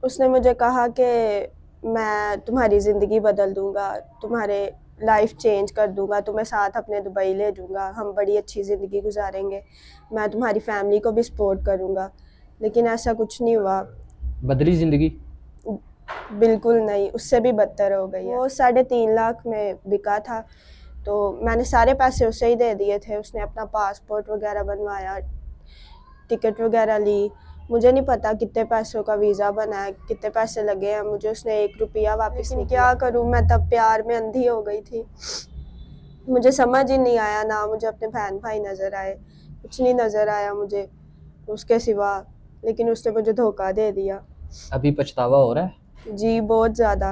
उसने मुझे कहा कि मैं तुम्हारी ज़िंदगी बदल दूंगा, तुम्हारे लाइफ चेंज कर दूंगा, तुम्हें साथ अपने दुबई ले जाऊंगा, हम बड़ी अच्छी ज़िंदगी गुजारेंगे, मैं तुम्हारी फैमिली को भी सपोर्ट करूंगा। लेकिन ऐसा कुछ नहीं हुआ। बदली जिंदगी। बिल्कुल नहीं, उससे भी बदतर हो गई है। वो 3.5 लाख में बिका था, तो मैंने सारे पैसे उसे ही दे दिए थे। उसने अपना पासपोर्ट वगैरह बनवाया, टिकट वगैरह ली। मुझे नहीं पता कितने पैसों का वीज़ा बना है, कितने पैसे लगे हैं। मुझे उसने 1 रुपया वापस नहीं किया। क्या करूँ, मैं तब प्यार में अंधी हो गई थी। मुझे समझ ही नहीं आया, ना मुझे अपने बहन भाई नज़र आए, कुछ नहीं नज़र आया मुझे उसके सिवा। लेकिन उसने मुझे धोखा दे दिया। अभी पछतावा हो रहा है? जी, बहुत ज़्यादा।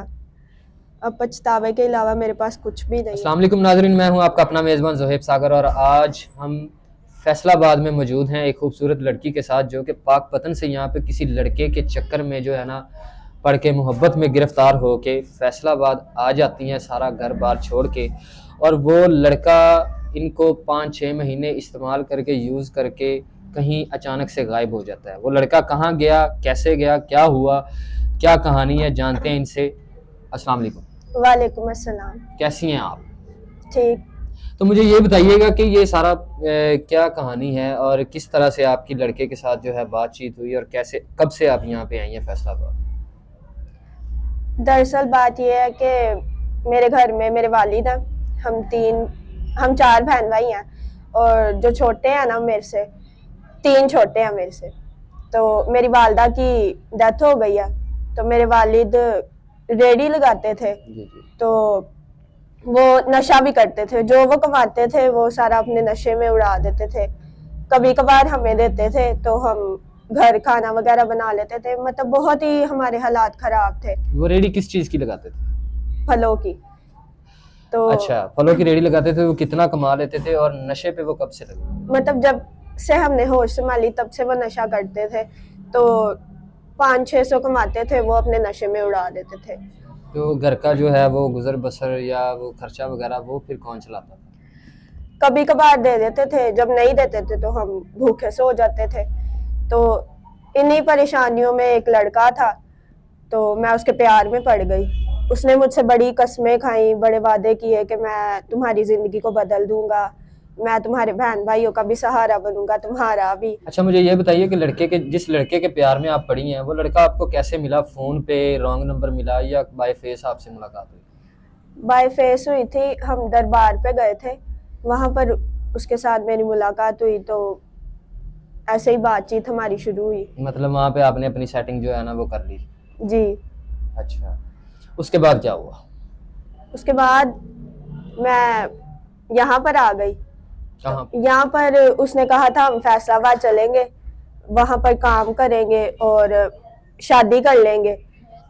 अब पछतावे के अलावा मेरे पास कुछ भी नहीं है। अस्सलाम वालेकुम नाज़रीन, मैं हूं आपका अपना मेज़बान ज़ोहेब सागर और आज हम फैसलाबाद में मौजूद हैं एक खूबसूरत लड़की के साथ जो कि पाकपतन से यहाँ पे किसी लड़के के चक्कर में जो है ना पढ़ के मोहब्बत में गिरफ़्तार हो के फैसलाबाद आ जाती हैं, सारा घर बार छोड़ के। और वो लड़का इनको 5-6 महीने इस्तेमाल करके यूज़ करके कहीं अचानक से गायब हो जाता है। वो लड़का कहाँ गया, कैसे गया, क्या हुआ, क्या कहानी है, जानते हैं इनसे। अस्सलाम वालेकुम। वालेकुम अस्सलाम। कैसी हैं आप? ठीक। तो मुझे ये बताइएगा कि ये सारा क्या कहानी है और किस तरह से आपकी लड़के के साथ जो है बातचीत हुई और कैसे कब से आप यहाँ पे आई हैं फैसलाबाद? दरअसल बात यह है कि मेरे घर में मेरे वालिद हैं, हम 4 बहन भाई हैं। और जो छोटे हैं ना मेरे से, 3 छोटे हैं मेरे से। तो मेरी वालदा की डेथ हो गई है। तो मेरे वालिद रेडी लगाते थे, जी जी। तो वो नशा भी करते थे। जो वो कमाते थे वो सारा अपने नशे में उड़ा देते थे। कभी कभार हमें देते थे तो हम घर खाना वगैरह बना लेते थे। मतलब बहुत ही हमारे हालात खराब थे। वो रेडी किस चीज़ की लगाते थे? फलों की। तो अच्छा, फलों की रेडी लगाते थे। वो कितना कमा लेते थे और नशे पे वो कब से लगे? मतलब जब से हमने होश संभाली तब से वो नशा करते थे। तो 500-600 कमाते थे, वो अपने नशे में उड़ा देते थे। तो घर का जो है वो गुजर बसर या वो खर्चा वगैरह वो फिर कौन चलाता था? कभी कभार दे देते थे, जब नहीं देते थे तो हम भूखे सो जाते थे। तो इन्हीं परेशानियों में एक लड़का था, तो मैं उसके प्यार में पड़ गई। उसने मुझसे बड़ी कस्में खाई, बड़े वादे किए कि मैं तुम्हारी ज़िंदगी को बदल दूंगा, मैं तुम्हारे बहन भाइयों का भी सहारा बनूंगा, तुम्हारा भी। अच्छा, मुझे ये बताइए कि जिस लड़के के प्यार में आप पड़ी हैं वो लड़का आपको कैसे मिला? फ़ोन पे रॉन्ग नंबर मिला या बाय फेस आपसे मुलाकात हुई? बाय फेस हुई थी, हम दरबार पे गए थे, वहाँ पर उसके साथ मेरी मुलाकात हुई। तो ऐसे ही बातचीत हमारी शुरू हुई। मतलब वहाँ पे आपने अपनी सेटिंग जो है ना वो कर ली? जी। अच्छा, उसके बाद क्या हुआ? उसके बाद मैं यहाँ पर आ गई। कहाँ पे? यहाँ पर उसने कहा था हम फैसलाबाद चलेंगे, वहाँ पर काम करेंगे और शादी कर लेंगे।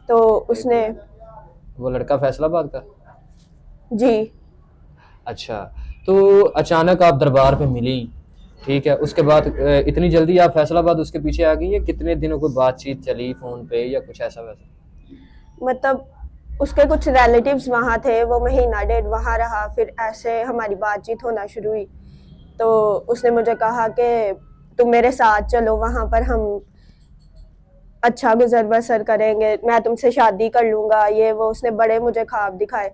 तो उसने। वो लड़का फैसलाबाद का? जी। अच्छा, तो अचानक आप दरबार पे मिली, ठीक है। उसके बाद इतनी जल्दी आप फैसलाबाद उसके पीछे आ गई या कितने दिनों कोई बातचीत चली फ़ोन पे या कुछ ऐसा वैसा? मतलब उसके कुछ रिलेटिव्स वहाँ थे, वो महीना डेढ़ वहाँ रहा, फिर ऐसे हमारी बातचीत होना शुरू हुई। तो उसने मुझे कहा कि तुम मेरे साथ चलो, वहाँ पर हम अच्छा गुजर बसर करेंगे, मैं तुमसे शादी कर लूँगा, ये वो। उसने बड़े मुझे ख्वाब दिखाए,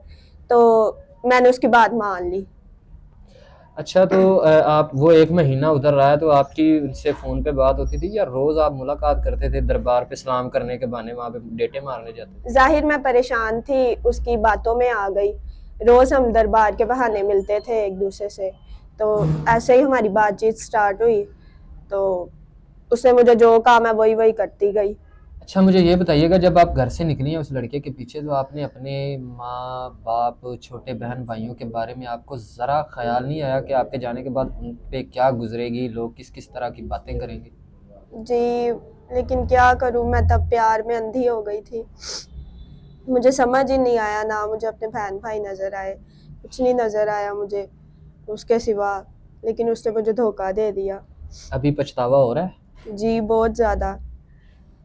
तो मैंने उसकी बात मान ली। अच्छा, तो आप वो 1 महीना उधर रहा है तो आपकी उनसे फ़ोन पे बात होती थी या रोज़ आप मुलाकात करते थे दरबार पे सलाम करने के बहाने वहाँ पे डेटे मारने जाते थे? जाहिर मैं परेशान थी, उसकी बातों में आ गई। रोज़ हम दरबार के बहाने मिलते थे एक दूसरे से। तो ऐसे ही हमारी बातचीत स्टार्ट हुई। तो उसने मुझे जो कहा मैं वही वही करती गई। अच्छा, मुझे ये बताइएगा जब आप घर से निकली हैं उस लड़के के पीछे तो आपने अपने माँ बाप छोटे बहन भाइयों के बारे में आपको ज़रा ख्याल नहीं आया कि आपके जाने के बाद उन पे क्या गुजरेगी, लोग किस किस तरह की बातें करेंगे? जी, लेकिन क्या करूं, मैं तब प्यार में अंधी हो गई थी। मुझे समझ ही नहीं आया, ना मुझे अपने बहन भाई नज़र आए, कुछ नहीं नज़र आया मुझे उसके सिवा। लेकिन उसने मुझे धोखा दे दिया। अभी पछतावा हो रहा है? जी, बहुत ज़्यादा।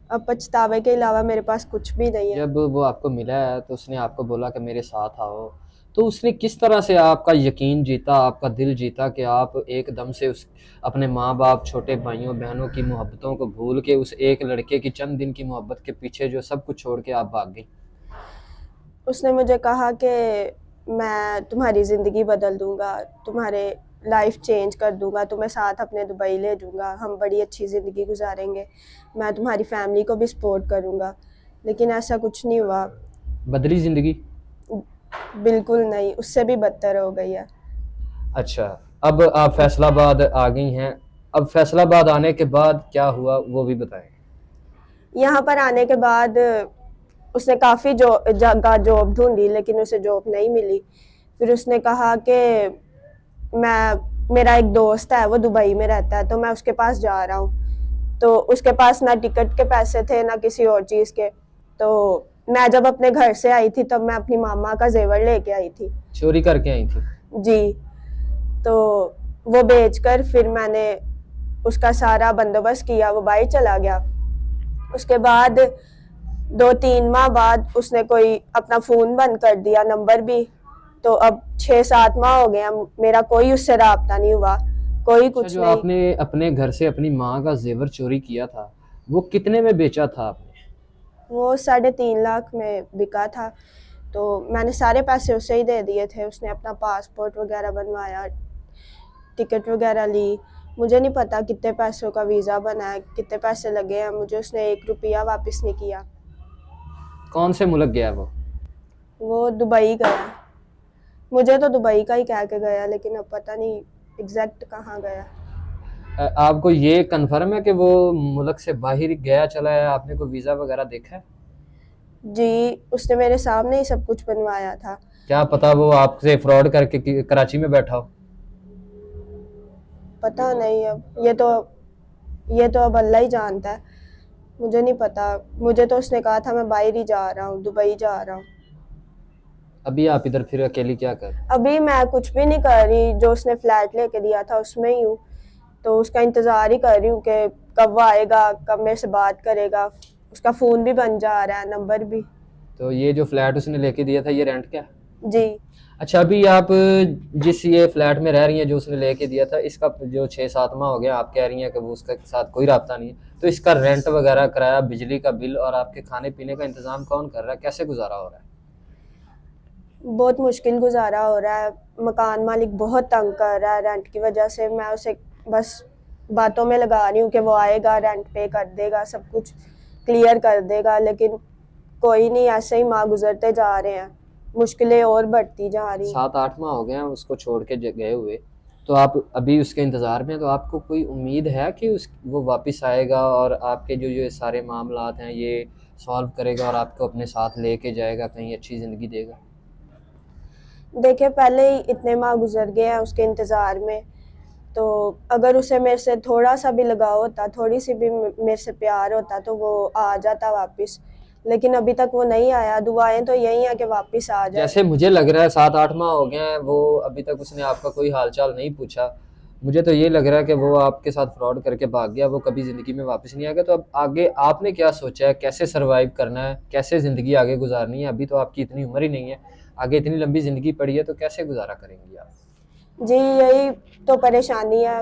अब पछतावे के अलावा मेरे पास कुछ भी नहीं है। जब वो आपको मिला है तो उसने आपको बोला कि मेरे साथ आओ, तो उसने किस तरह से आपका यकीन जीता, आपका दिल जीता कि आप एकदम से उस अपने माँ बाप, छोटे भाइयों बहनों की मोहब्बतों को भूल के उस एक लड़के की चंद दिन की मोहब्बत के पीछे जो सब कुछ छोड़ के आप भाग गई? उसने मुझे कहा कि मैं तुम्हारी ज़िंदगी बदल दूंगा, तुम्हारे लाइफ चेंज कर दूंगा, तुम्हें साथ अपने दुबई ले जाऊंगा, हम बड़ी अच्छी ज़िंदगी गुजारेंगे, मैं तुम्हारी फैमिली को भी सपोर्ट करूंगा। लेकिन ऐसा कुछ नहीं हुआ। बदली जिंदगी? बिल्कुल नहीं, उससे भी बदतर हो गई है। अच्छा, अब आप फैसलाबाद आ गई हैं। अब फैसलाबाद आने के बाद क्या हुआ वो भी बताएं। यहाँ पर आने के बाद उसने काफ़ी जगह जॉब ढूंढी, लेकिन उसे जॉब नहीं मिली। फिर उसने कहा कि मेरा एक दोस्त है, वो दुबई में रहता है, तो मैं उसके पास जा रहा हूँ। तो उसके पास ना टिकट के पैसे थे ना किसी और चीज़ के। तो मैं जब अपने घर से आई थी तब मैं अपनी मामा का जेवर लेके आई थी। चोरी करके आई थी? जी। तो वो बेचकर फिर मैंने उसका सारा बंदोबस्त किया, वो बाहर चला गया। उसके बाद 2-3 माह बाद उसने कोई अपना फ़ोन बंद कर दिया, नंबर भी। तो अब 6-7 माह हो गए हैं, मेरा कोई उससे राब्ता नहीं हुआ, कोई अच्छा, कुछ जो नहीं। आपने अपने घर से अपनी माँ का जेवर चोरी किया था वो कितने में बेचा था आपने? वो 3.5 लाख में बिका था। तो मैंने सारे पैसे उसे ही दे दिए थे। उसने अपना पासपोर्ट वगैरह बनवाया, टिकट वगैरह ली। मुझे नहीं पता कितने पैसों का वीज़ा बना है, कितने पैसे लगे हैं, मुझे उसने 1 रुपया वापस नहीं किया। कौन से मुल्क गया वो दुबई गया। मुझे तो दुबई का ही कह के गया, लेकिन अब पता नहीं एग्जैक्ट कहाँ गया। आपको ये कन्फर्म है कि वो मुल्क से बाहर गया चला है? आपने कोई वीज़ा वगैरह देखा है? जी, उसने मेरे सामने ही सब कुछ बनवाया था। क्या पता वो आपसे फ्रॉड करके कराची में बैठा हो। पता नहीं, अब ये तो अब अल्लाह ही जानता है, मुझे नहीं पता। मुझे तो उसने कहा था मैं बाहर ही जा रहा हूँ, दुबई जा रहा हूँ। अभी आप इधर फिर अकेली क्या कर? अभी मैं कुछ भी नहीं कर रही, जो उसने फ्लैट लेके दिया था उसमें ही हूँ। तो उसका इंतज़ार ही कर रही हूँ कि कब वो आएगा, कब मेरे से बात करेगा। उसका फ़ोन भी बन जा रहा है, नंबर भी। तो ये जो फ्लैट उसने लेके दिया था ये रेंट क्या? जी। अच्छा, अभी आप जिस ये फ्लैट में रह रही हैं जो उसने लेके दिया था, इसका जो 6-7 माह हो गया आप कह रही हैं कि वो उसके साथ कोई राब्ता नहीं है, तो इसका रेंट वगैरह, किराया, बिजली का बिल और आपके खाने पीने का इंतजाम कौन कर रहा है? कैसे गुजारा हो रहा है? बहुत मुश्किल गुजारा हो रहा है। मकान मालिक बहुत तंग कर रहा है रेंट की वजह से। मैं उसे बस बातों में लगा रही हूँ कि वो आएगा, रेंट पे कर देगा, सब कुछ क्लियर कर देगा, लेकिन कोई नहीं। ऐसे ही माह गुजरते जा रहे हैं, मुश्किलें और बढ़ती जा रही। 7-8 माह हो गए हैं उसको छोड़ के गए हुए, तो आप अभी उसके इंतज़ार में हैं, तो आपको कोई उम्मीद है कि वो वापस आएगा और आपके जो जो सारे मामलात हैं ये सॉल्व करेगा और आपको अपने साथ लेके जाएगा, कहीं अच्छी ज़िंदगी देगा? देखिए, पहले ही इतने माह गुजर गए हैं उसके इंतज़ार में। तो अगर उसे मेरे से थोड़ा सा भी लगाव होता, थोड़ी सी भी मेरे से प्यार होता, तो वो आ जाता वापस। लेकिन अभी तक वो नहीं आया। दुआएं तो यही है कि वापस आ जाए। जैसे मुझे लग रहा है 7-8 माह हो गए हैं, वो अभी तक उसने आपका कोई हालचाल नहीं पूछा। मुझे तो ये लग रहा है कि वो आपके साथ फ्रॉड करके भाग गया, वो कभी ज़िंदगी में वापस नहीं आएगा। तो अब आगे आपने क्या सोचा है, कैसे सरवाइव करना है, कैसे ज़िंदगी आगे गुजारनी है? अभी तो आपकी इतनी उम्र ही नहीं है, आगे इतनी लंबी ज़िंदगी पड़ी है, तो कैसे गुजारा करेंगी आप? जी, यही तो परेशानी है।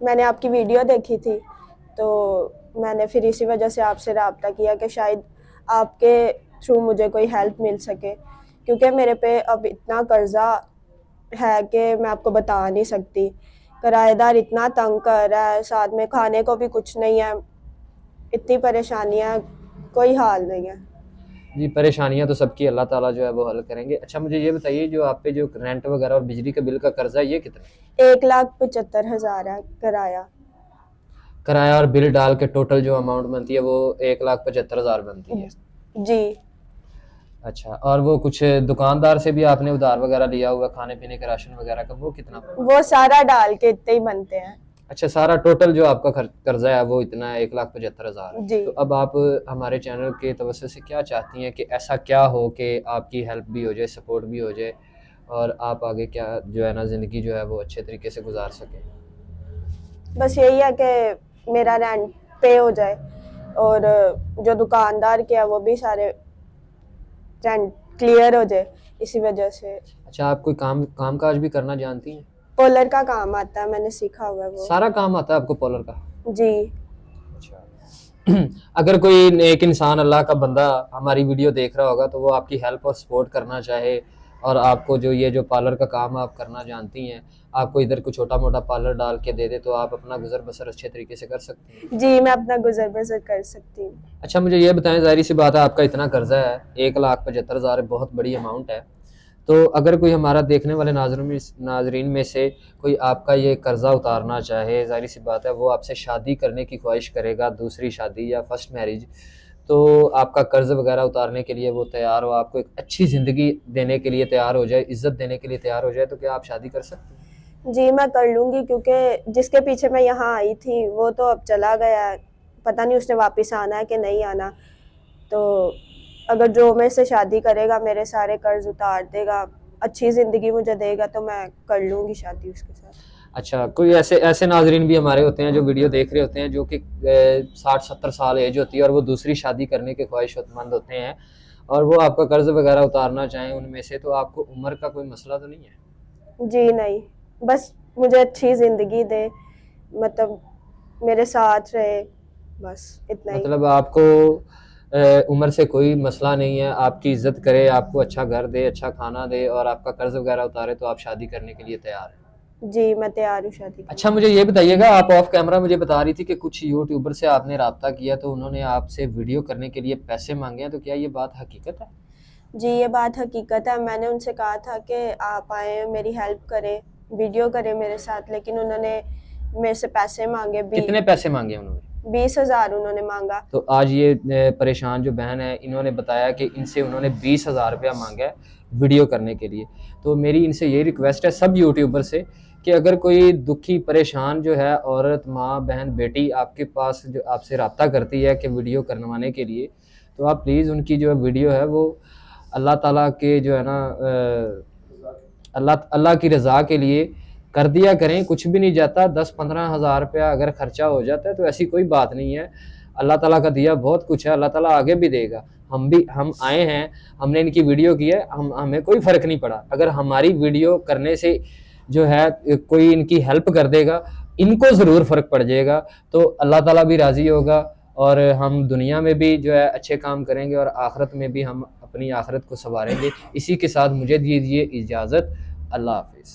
मैंने आपकी वीडियो देखी थी, तो मैंने फिर इसी वजह से आपसे रब्ता किया कि शायद आपके थ्रू मुझे कोई हेल्प मिल सके, क्योंकि मेरे पे अब इतना कर्जा है कि मैं आपको बता नहीं सकती। किराएदार इतना तंग कर रहा है, साथ में खाने को भी कुछ नहीं है। इतनी परेशानियाँ, कोई हाल नहीं है। जी, परेशानियाँ तो सबकी अल्लाह ताला जो है वो हल करेंगे। अच्छा, मुझे ये बताइए जो आप पे जो रेंट वगैरह और बिजली का बिल का कर्जा है ये कितना है? 1,75,000 है किराया। किराया और बिल डाल के टोटल जो अमाउंट बनती है वो 1,75,000 बनती है। जी। अच्छा, और वो कुछ दुकानदार से भी आपने उधार वगैरह लिया हुआ खाने पीने के राशन वगैरह का, वो कितना? वो सारा डाल के इतने ही बनते हैं। अच्छा, सारा टोटल जो आपका कर्जा है वो इतना है, 1,75,000। जी। तो अब आप हमारे चैनल के तवज्जो से क्या चाहती हैं कि ऐसा क्या हो कि आपकी हेल्प भी हो जाए, सपोर्ट भी हो जाए और आप आगे क्या जो है ना ज़िंदगी जो है वो अच्छे तरीके से गुजार सकें? बस यही है कि मेरा रेंट पे हो जाए, और जो दुकानदार के है वो भी सारे रेंट क्लियर हो जाए, इसी वजह से। अच्छा, आप कोई काम काज भी करना जानती हैं? पोलर का काम आता है, मैंने सीखा हुआ है वो। सारा काम आता है आपको पोलर का? जी। अच्छा। अगर कोई नेक इंसान, अल्लाह का बंदा हमारी वीडियो देख रहा होगा तो वो आपकी हेल्प और सपोर्ट करना चाहे और आपको जो ये जो पार्लर का काम आप करना जानती हैं, आपको इधर को छोटा मोटा पार्लर डाल के दे दे तो आप अपना गुजर बसर अच्छे तरीके से कर सकते हैं? जी, मैं अपना गुजर बसर कर सकती हूँ। अच्छा, मुझे ये बताएं, जाहिर सी बात है आपका इतना कर्जा है, 1,75,000 बहुत बड़ी अमाउंट है। तो अगर कोई हमारा देखने वाले नाजरीन में से कोई आपका ये कर्जा उतारना चाहे, जाहिर सी बात है वो आपसे शादी करने की ख्वाहिश करेगा, दूसरी शादी या फर्स्ट मैरिज, तो आपका कर्ज वगैरह उतारने के लिए वो तैयार हो, आपको एक अच्छी ज़िंदगी देने के लिए तैयार हो जाए, इज्जत देने के लिए तैयार हो जाए, तो क्या आप शादी कर सकते हैं? जी, मैं कर लूँगी, क्योंकि जिसके पीछे मैं यहाँ आई थी वो तो अब चला गया है, पता नहीं उसने वापस आना है कि नहीं आना। तो अगर जो मेरे से शादी करेगा, मेरे सारे कर्ज उतार देगा, अच्छी ज़िंदगी मुझे देगा, तो मैं कर लूँगी शादी उसके साथ। अच्छा, कोई ऐसे ऐसे नाजरीन भी हमारे होते हैं जो वीडियो देख रहे होते हैं, जो कि 60-70 साल एज होती है और वो दूसरी शादी करने के ख्वाहिशमंद होते हैं और वो आपका कर्ज वगैरह उतारना चाहें उनमें से, तो आपको उम्र का कोई मसला तो नहीं है? जी नहीं, बस मुझे अच्छी ज़िंदगी दे, मतलब मेरे साथ रहे, बस इतना ही। मतलब आपको उम्र से कोई मसला नहीं है, आपकी इज्जत करे, आपको अच्छा घर दे, अच्छा खाना दे और आपका कर्ज वगैरह उतारे तो आप शादी करने के लिए तैयार हैं? जी, मैं तैयार हूँ शादी करने। अच्छा, मुझे ये बताइएगा, आप ऑफ कैमरा मुझे बता रही थी कि कुछ यूट्यूबर से आपने राब्ता किया तो उन्होंने आपसे वीडियो करने के लिए पैसे मांगे हैं, तो क्या ये बात हकीकत है? जी, ये बात हकीकत है। मैंने उनसे कहा था कि आप आएँ, मेरी हेल्प करें, वीडियो करें मेरे साथ, लेकिन उन्होंने मेरे से पैसे मांगे। कितने पैसे मांगे उन्होंने? 20,000 उन्होंने मांगा। तो आज ये परेशान जो बहन है, इन्होंने बताया कि इनसे उन्होंने 20,000 रुपया मांगा है वीडियो करने के लिए। तो मेरी इनसे ये रिक्वेस्ट है सब यूट्यूबर से कि अगर कोई दुखी परेशान जो है औरत, माँ, बहन, बेटी आपके पास जो आपसे रब्ता करती है कि वीडियो करवाने के लिए, तो आप प्लीज़ उनकी जो वीडियो है वो अल्लाह ताला के जो है ना अल्लाह की रज़ा के लिए कर दिया करें। कुछ भी नहीं जाता, 10-15 हज़ार रुपया अगर ख़र्चा हो जाता है तो ऐसी कोई बात नहीं है। अल्लाह ताला का दिया बहुत कुछ है, अल्लाह ताला आगे भी देगा। हम आए हैं, हमने इनकी वीडियो की है, हमें कोई फ़र्क नहीं पड़ा। अगर हमारी वीडियो करने से जो है कोई इनकी हेल्प कर देगा, इनको ज़रूर फ़र्क पड़ जाएगा, तो अल्लाह ताला भी राज़ी होगा और हम दुनिया में भी जो है अच्छे काम करेंगे और आखिरत में भी हम अपनी आखिरत को संवारेंगे। इसी के साथ मुझे दीजिए इजाज़त। अल्लाह हाफ़िज़।